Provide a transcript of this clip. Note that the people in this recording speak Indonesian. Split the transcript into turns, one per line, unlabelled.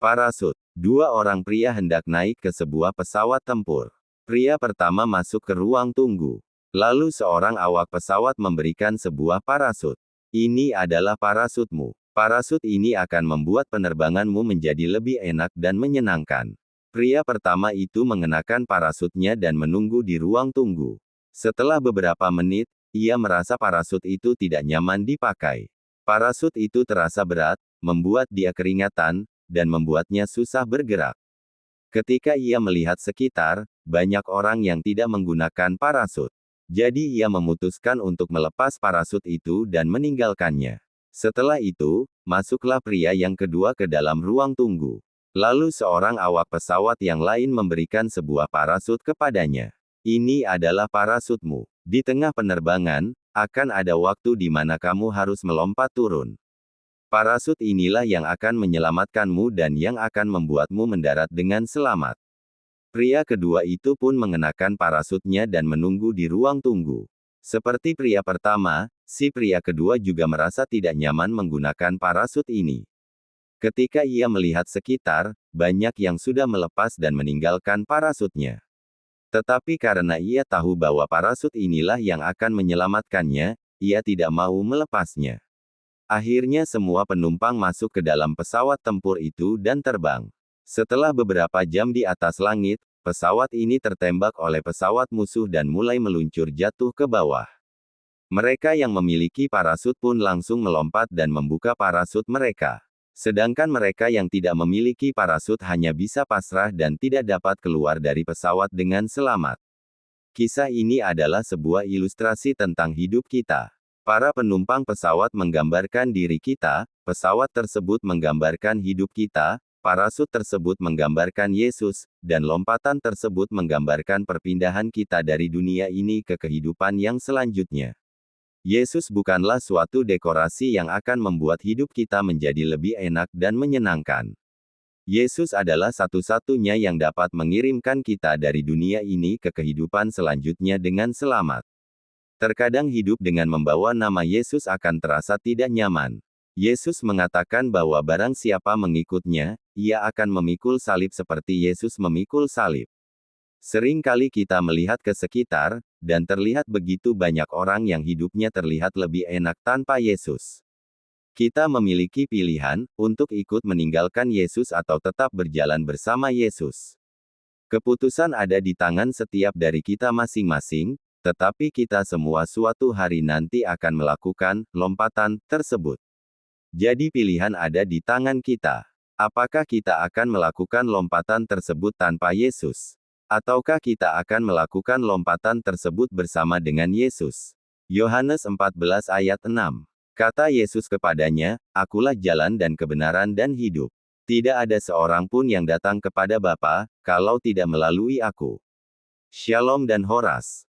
Parasut. Dua orang pria hendak naik ke sebuah pesawat tempur. Pria pertama masuk ke ruang tunggu. Lalu seorang awak pesawat memberikan sebuah parasut. Ini adalah parasutmu. Parasut ini akan membuat penerbanganmu menjadi lebih enak dan menyenangkan. Pria pertama itu mengenakan parasutnya dan menunggu di ruang tunggu. Setelah beberapa menit, ia merasa parasut itu tidak nyaman dipakai. Parasut itu terasa berat, membuat dia keringatan, dan membuatnya susah bergerak. Ketika ia melihat sekitar, banyak orang yang tidak menggunakan parasut. Jadi ia memutuskan untuk melepas parasut itu dan meninggalkannya. Setelah itu, masuklah pria yang kedua ke dalam ruang tunggu. Lalu seorang awak pesawat yang lain memberikan sebuah parasut kepadanya. Ini adalah parasutmu. Di tengah penerbangan, akan ada waktu di mana kamu harus melompat turun. Parasut inilah yang akan menyelamatkanmu dan yang akan membuatmu mendarat dengan selamat. Pria kedua itu pun mengenakan parasutnya dan menunggu di ruang tunggu. Seperti pria pertama, si pria kedua juga merasa tidak nyaman menggunakan parasut ini. Ketika ia melihat sekitar, banyak yang sudah melepas dan meninggalkan parasutnya. Tetapi karena ia tahu bahwa parasut inilah yang akan menyelamatkannya, ia tidak mau melepasnya. Akhirnya semua penumpang masuk ke dalam pesawat tempur itu dan terbang. Setelah beberapa jam di atas langit, pesawat ini tertembak oleh pesawat musuh dan mulai meluncur jatuh ke bawah. Mereka yang memiliki parasut pun langsung melompat dan membuka parasut mereka. Sedangkan mereka yang tidak memiliki parasut hanya bisa pasrah dan tidak dapat keluar dari pesawat dengan selamat. Kisah ini adalah sebuah ilustrasi tentang hidup kita. Para penumpang pesawat menggambarkan diri kita, pesawat tersebut menggambarkan hidup kita, parasut tersebut menggambarkan Yesus, dan lompatan tersebut menggambarkan perpindahan kita dari dunia ini ke kehidupan yang selanjutnya. Yesus bukanlah suatu dekorasi yang akan membuat hidup kita menjadi lebih enak dan menyenangkan. Yesus adalah satu-satunya yang dapat mengirimkan kita dari dunia ini ke kehidupan selanjutnya dengan selamat. Terkadang hidup dengan membawa nama Yesus akan terasa tidak nyaman. Yesus mengatakan bahwa barang siapa mengikutnya, ia akan memikul salib seperti Yesus memikul salib. Sering kali kita melihat ke sekitar, dan terlihat begitu banyak orang yang hidupnya terlihat lebih enak tanpa Yesus. Kita memiliki pilihan untuk ikut meninggalkan Yesus atau tetap berjalan bersama Yesus. Keputusan ada di tangan setiap dari kita masing-masing. Tetapi kita semua suatu hari nanti akan melakukan lompatan tersebut. Jadi pilihan ada di tangan kita. Apakah kita akan melakukan lompatan tersebut tanpa Yesus? Ataukah kita akan melakukan lompatan tersebut bersama dengan Yesus? Yohanes 14 ayat 6. Kata Yesus kepadanya, "Akulah jalan dan kebenaran dan hidup. Tidak ada seorang pun yang datang kepada Bapa, kalau tidak melalui aku." Shalom dan Horas.